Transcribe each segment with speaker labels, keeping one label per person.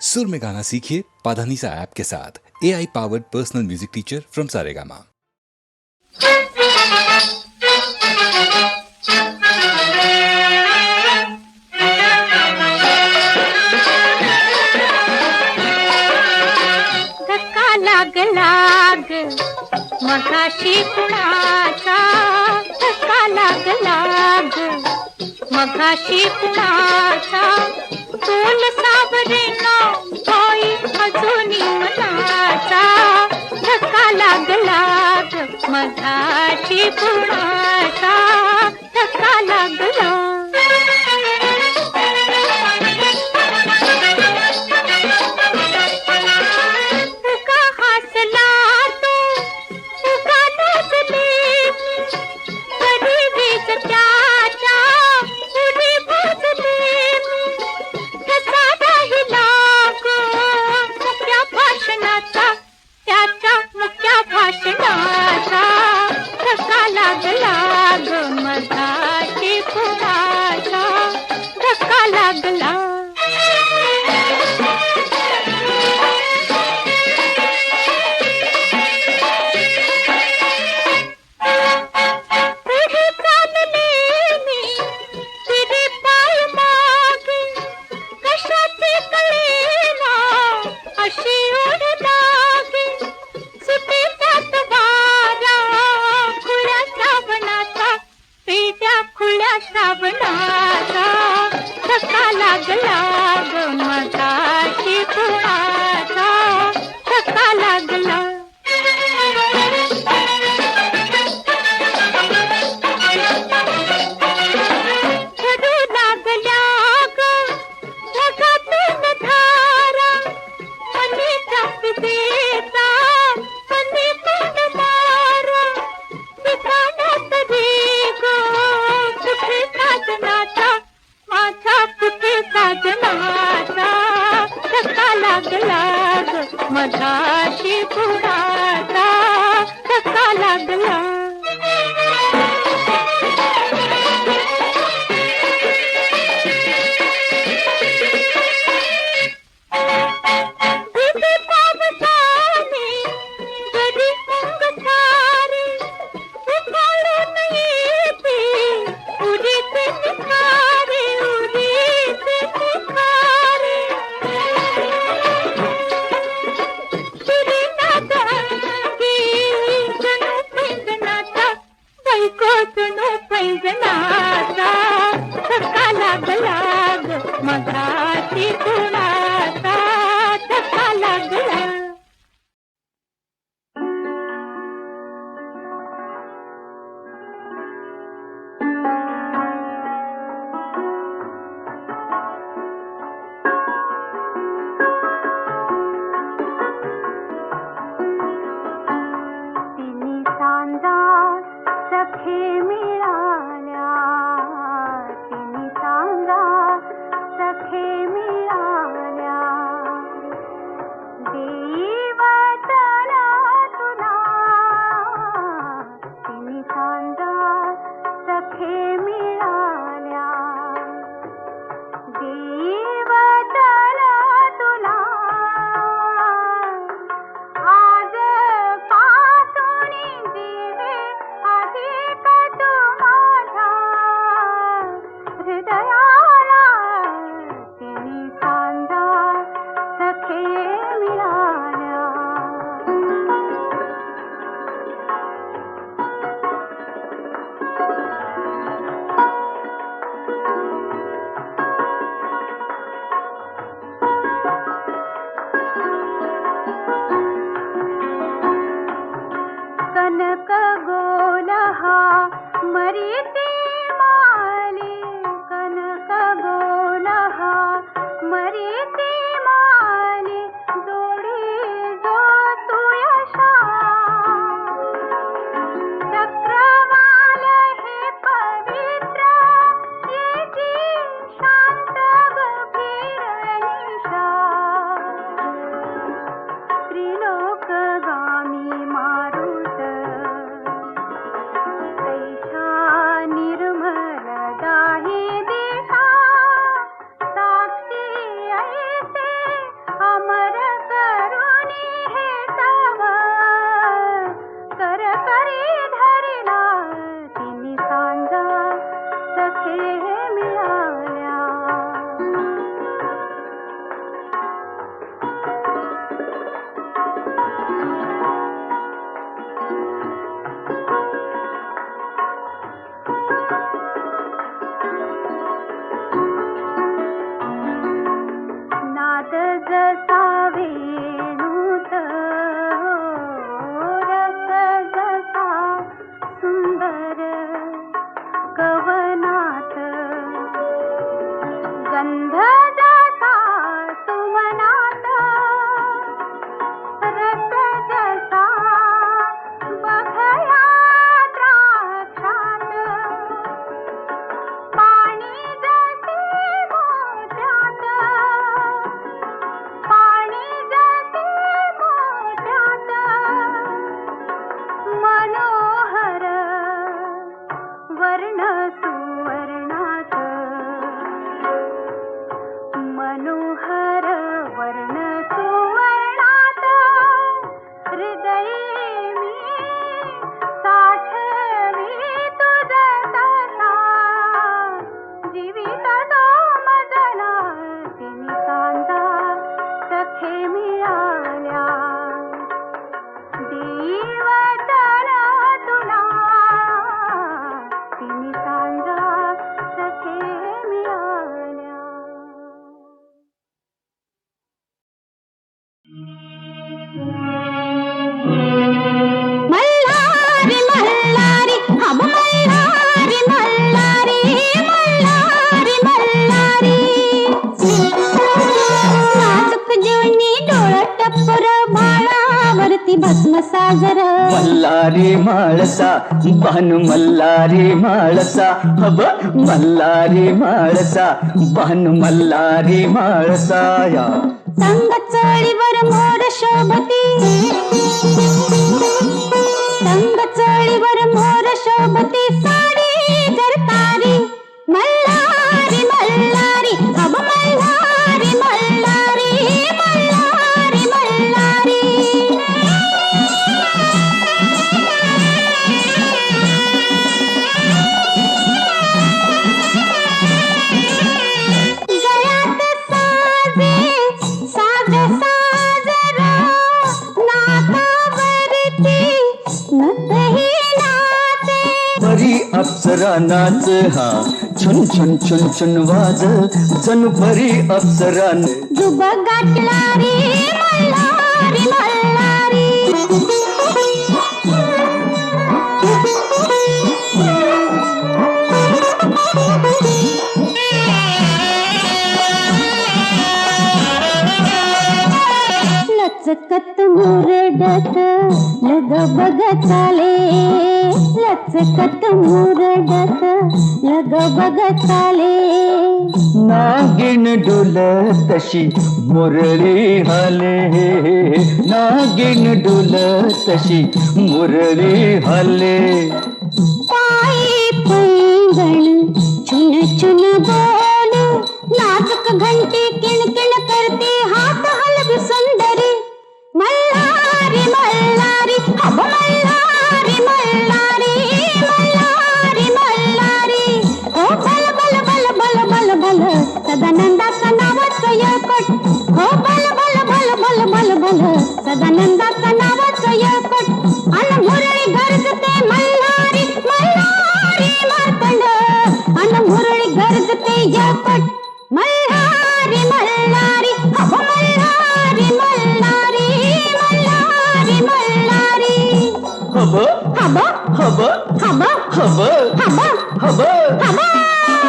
Speaker 1: सुर में गाना सीखिए पाधानीसा ऐप के साथ। AI powered personal music teacher from Saregama.
Speaker 2: धक्का लाग लाग मघाशी कुणाचा, धक्का लाग लाग मघाशी कुणाचा, तोल सावरेना होई अजूनी मनाचा, धक्का लाग लाग मघाशी कुणाचा, धक्का लाग लाग। मघाशी कुणाचा, धक्का लागला। मघाशी कुणाचा, धक्का लागला। तिन्ही सांजा सखे मिळाल्या, तिन्ही सांजा सखे मिळाल्या, नाद जसा वेणूत रस जसा सुंदर कवनात गंध जसा सुमनात रस जसा बघया द्राक्षात पाणी जसे मोत्यात पाणी जसे मोत्यात मनोहर वर्ण सुवर्णात मनोहर वर्ण सुवर्णात हृदये मी साठवी तुझ तसा जीवित तो मदना तिनी कांदा सखे मिळाल्या देवचन तुला तिनी कांदा सखे मिळाल्या. मल्हारी मल्हारी अब मल्हारी मल्हारी मल्हारी मल्हारी नाजूक जीवनी डोळ टप्पर बाळावरती भस्म साजर
Speaker 3: मल्लारी माळसा भानु मल्लारी माळसा हब मल्लारी माळसा भानु मल्लारी माळसा या
Speaker 2: संग चळीवर मोर शोभती संग चळीवर मोर शोभती साडी जरतारी मल्हारी मल्हारी अब मल्हारी मल्हारी मल्हारी मल्हारी गळ्यात साजे साज साजर नाकावरती नथही नाचे
Speaker 3: परी अप्सरा नाच हा छुन छुन छुन छुन वाज जणू परी अप्सरा
Speaker 2: जुब गाठला रे मल्हारी मल्हारी लचकत मुरडत लग बग चाले लचकत मुरडत लग बग चाले
Speaker 3: नागिन डुल तशी मुरली हले नागिन डुल तशी मुरली हले
Speaker 2: पायी पैंगण चुन चुन बोल नाजुक घंटी किणकिण करते हात हलवी सुंदरी मल्हारी मल्हारी अब मल्हारी मल्हारी मल्हारी मल्हारी ओ बल बल बल बल बल बल सदानंदाचं नावाचं यळकट हो बल बल बल बल बल बल सदानंदाचं नावाचं यळकट अन मुरळी गरजते मल्हारी मल्हारी मार्तंड अन मुरळी गरजते यळकट मल्हारी मल्हारी अब Malhari Malhari Malhari Malhari
Speaker 3: hub
Speaker 2: hub
Speaker 3: hub
Speaker 2: hub
Speaker 3: hub
Speaker 2: hub
Speaker 3: hub
Speaker 2: hub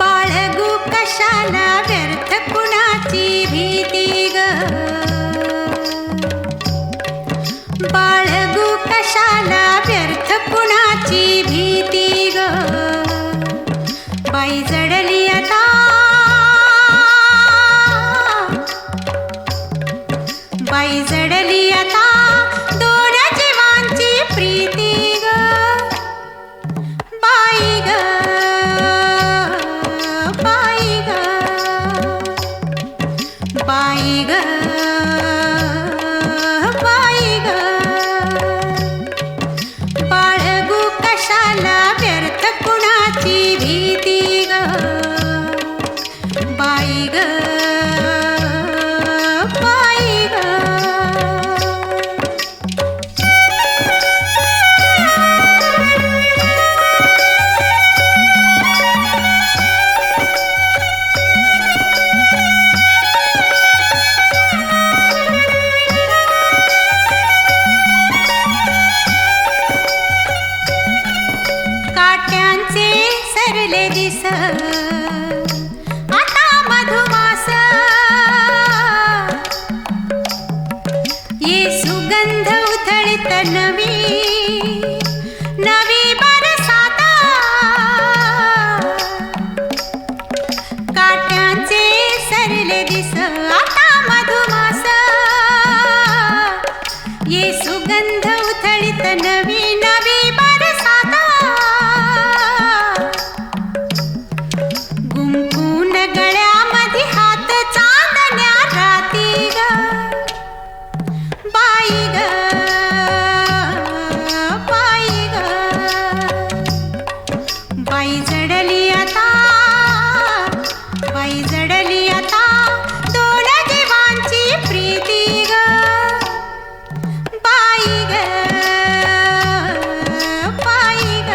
Speaker 2: बाळगू कशाला व्यर्थ कुणाची भीती ग बाळगू कशाला व्यर्थ कुणाची भीती ग बाई जडली आता बाई जडली आता दोन जीवांची प्रीती ग बाई ग बाई ग बाई ग बाई ग बाळगू कशाला व्यर्थ कुणाची भीती ग बाई ग बाई ग. काट्यांचे सरले दिस आता मधुमास, ये सुगंध उथळीत नवी नवी बरसात. काट्यांचे सरले दिस आता मधुमास, ये सुगंध उथळीत नवी नवी बरसात. गुंफून गळ्यामध्ये हात चांदण्या राती ग बाई ग बाई ग. बाई जडली आता बाई जडली आता दोन जीवांची प्रीती ग बाई ग बाई ग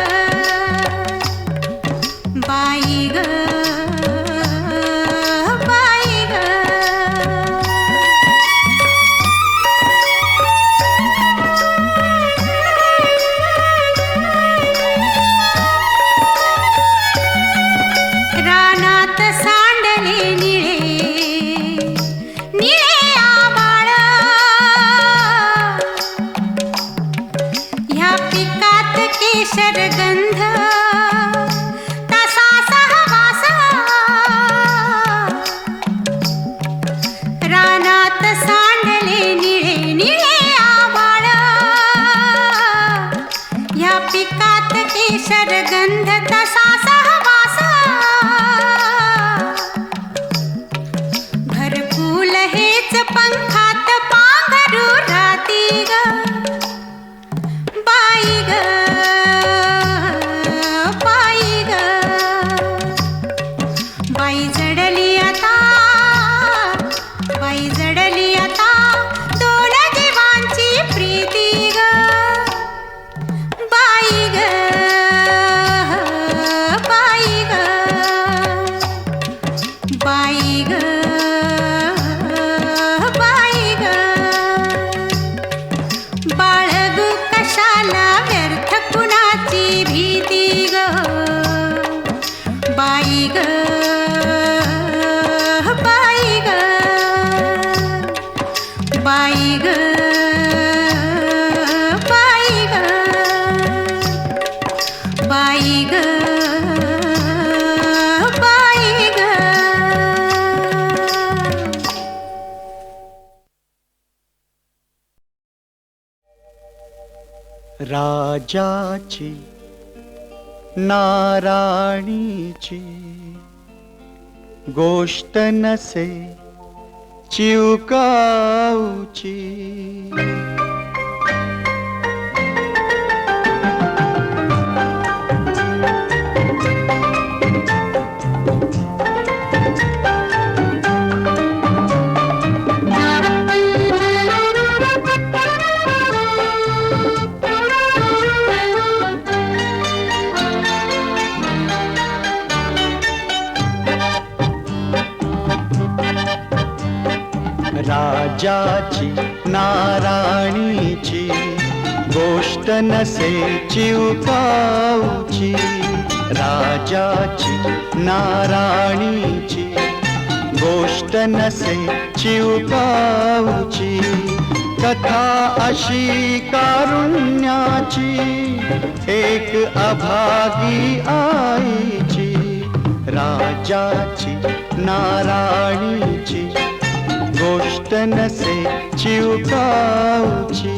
Speaker 2: बाई ग बाई ग. रानात सांडले निळे निळे आभाळ, ह्या पिकात केशर गंध तसा सहवास. रानात सांडले निळे निळे आभाळ, ह्या पिकात केशर गंध तसा सहवास. घरकुल हेच पंखात पांघरू राती ग बाई ग बाई ग. बाई जडली आता बाई जडली आता दोन जीवांची प्रीती ग बाई ग बाई ग बाई ग बाई ग. बाळगू कशाला व्यर्थ कुणाची भीती ग बाई ग बाई ग बाई ग बाई ग बाई ग बाई ग.
Speaker 3: राजाची नाराणीची गोष्ट नसे चिवकाऊची. राजाची नाराणीची गोष्ट नसे चिवकाऊची. राजाची नाराणीची गोष्ट नसे चिवकाऊची. कथा अशी कारुण्याची एक अभागी आईची. राजाची नाराणीची गोष्ट नसे चिवकाऊची.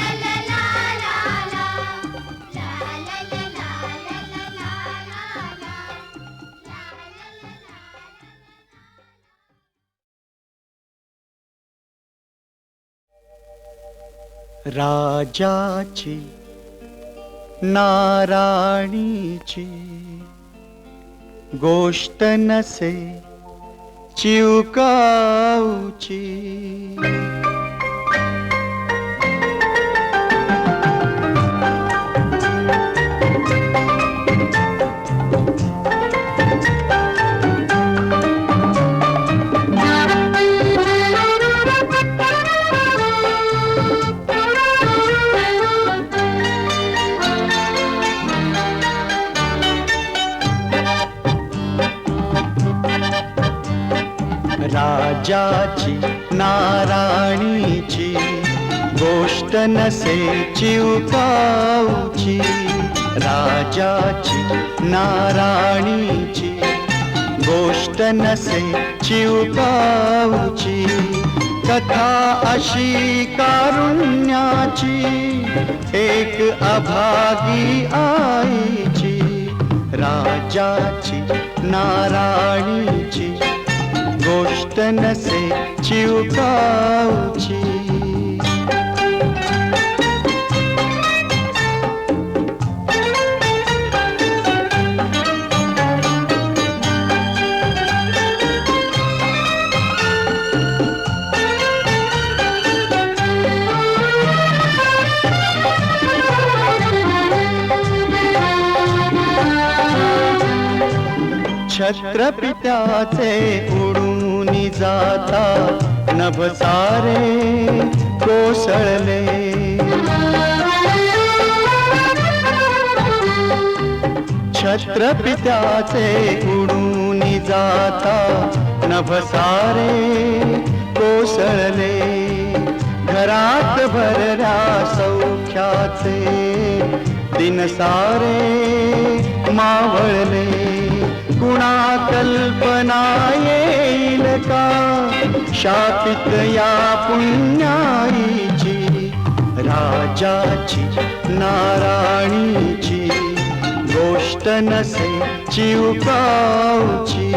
Speaker 4: राजाची नाराणीची गोष्ट नसे चिवकाऊची. राजाची नाराणीची गोष्ट गोष्ट नसे चिवकाऊची, राजाची ना राणीची. गोष्ट नसे चिवकाऊची, कथा अशी कारुण्याची, एक अभागी आईची. राजाची ना राणीची, गोष्ट नसे चिवकाऊची. छत्रपित्याचे उडून जातात नभ सारे कोसळले. छत्रपित्याचे उडून जातात नभ सारे कोसळले. घरात भरल्या सौख्याचे दिन सारे मावळले. कुणा कल्पना येईल का शापित या पुण्याईची. राजाची ना राणीची, गोष्ट नसे चिवकाऊची.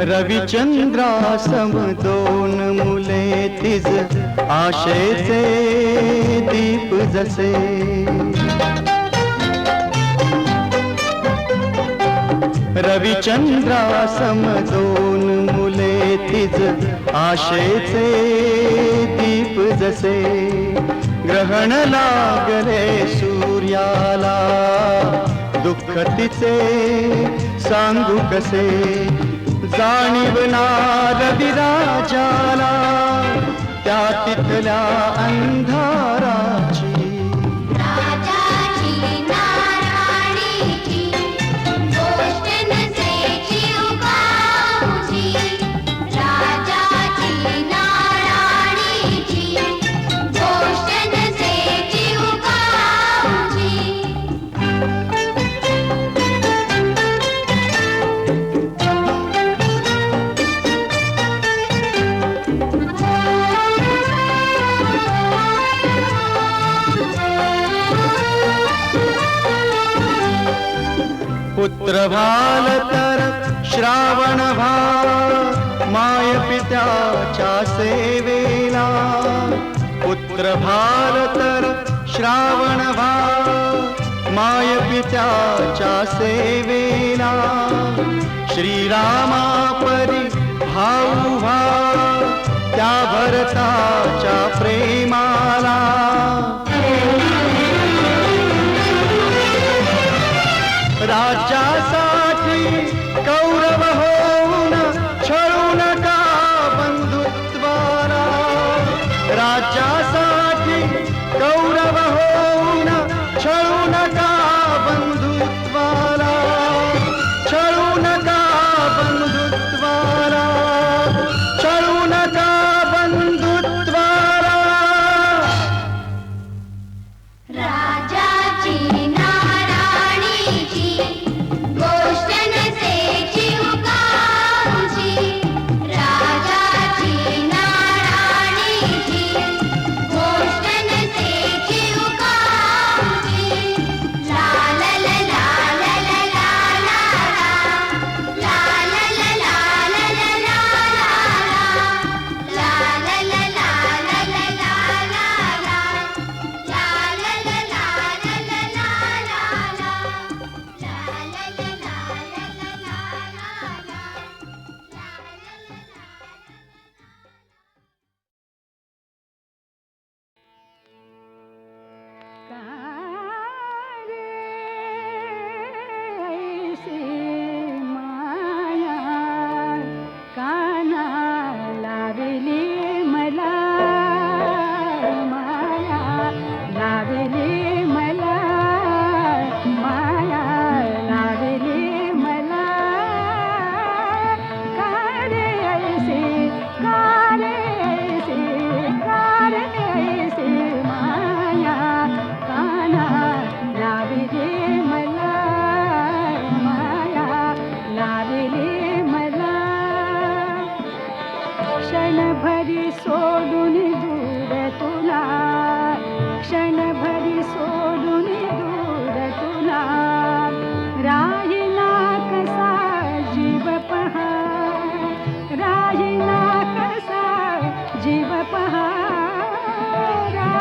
Speaker 4: रविचंद्रासम दोन मुले तिज, आशेचे दीप जसे. रविचंद्रासम दोन मुले तिज, आशेचे दीप जसे. ग्रहण लागले सूर्याला, दुःख तिचे सांगू कसे. जाणीवणार विराजाला त्या तिथल्या अंधाराची.
Speaker 5: राजाची ना राणीची, गोष्ट नसे चिवकाऊची. राजाची ना राणीची, गोष्ट नसे चिवकाऊची.
Speaker 4: पुत्र भाल तर श्रावण भाल, माय पित्याच्या सेवेला. पुत्र भाल तर श्रावण भाल, माय पित्याच्या सेवेला. श्रीरामा परी भाऊ भाव, त्या भरताच्या प्रेमाला. राज्यासाठी कौरव होऊन छळू नका बंधुत्वाला. राज्यासाठी कौरव होऊन छळू नका बंधुत्वाला. छळू नका बंधुत्वाला, छळू नका बंधुत्वाला.
Speaker 5: राजाची ना राणीची, गोष्ट नसे चिवकाऊची. राजाची ना राणीची, गोष्ट नसे चिवकाऊची.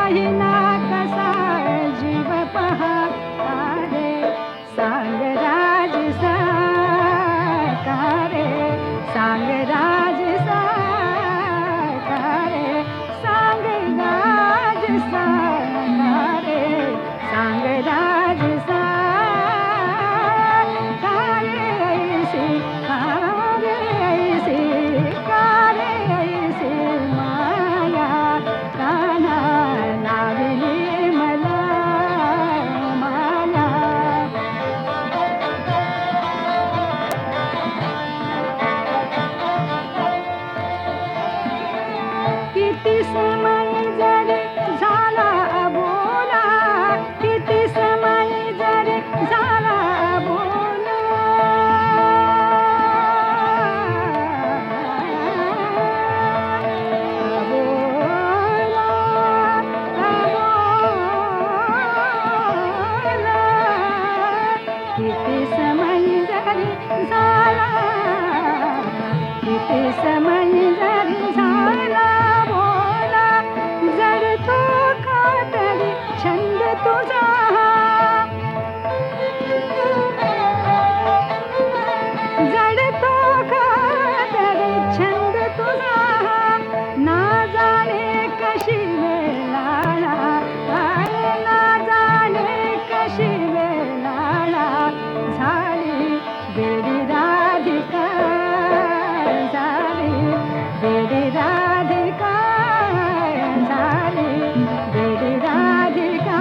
Speaker 2: पाहिना कसा जीव पहाता रे सांग राज साकारे सांग राज साकारे सांग राज साकारे सांग राज साकारे ऐसी कारे ऐसी कारे ऐसी माया काना लावली मला माया किती समय जरी झाला बोला किती समय जरी झाला बोला बोला बोला किती समय जरी झाला किती समय जरी झाला बोला जर तो खातरी छंद तुझा जड तो खातरी छंद तुझा ना जाणे कशी वेळाळा ना जाणे कशी वेळाळा झाली बेडी राधिका झाली बेडी राधिका झाली बेडी राधिका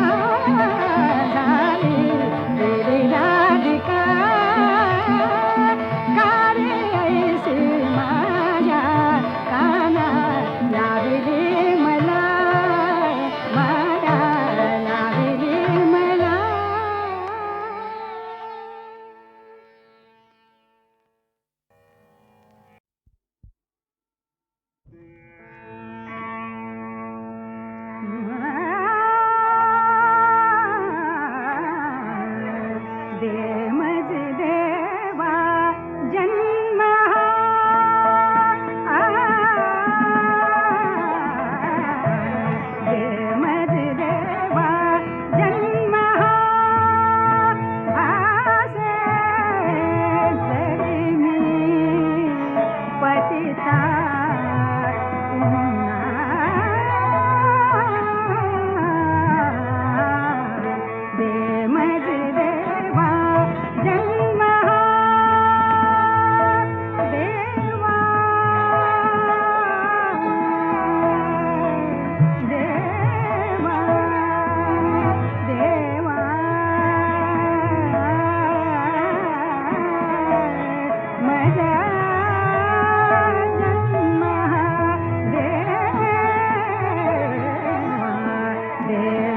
Speaker 2: झाली बेडी राधिका कारे ऐसी माझ्या काना लावली मला माया लावली मला दे मज देवा जन्म दे मज देवा जन्म आसे जरी मी पतिता दे मज देवा जन्म देवा देवा देवा मजा जन्म देवा देवा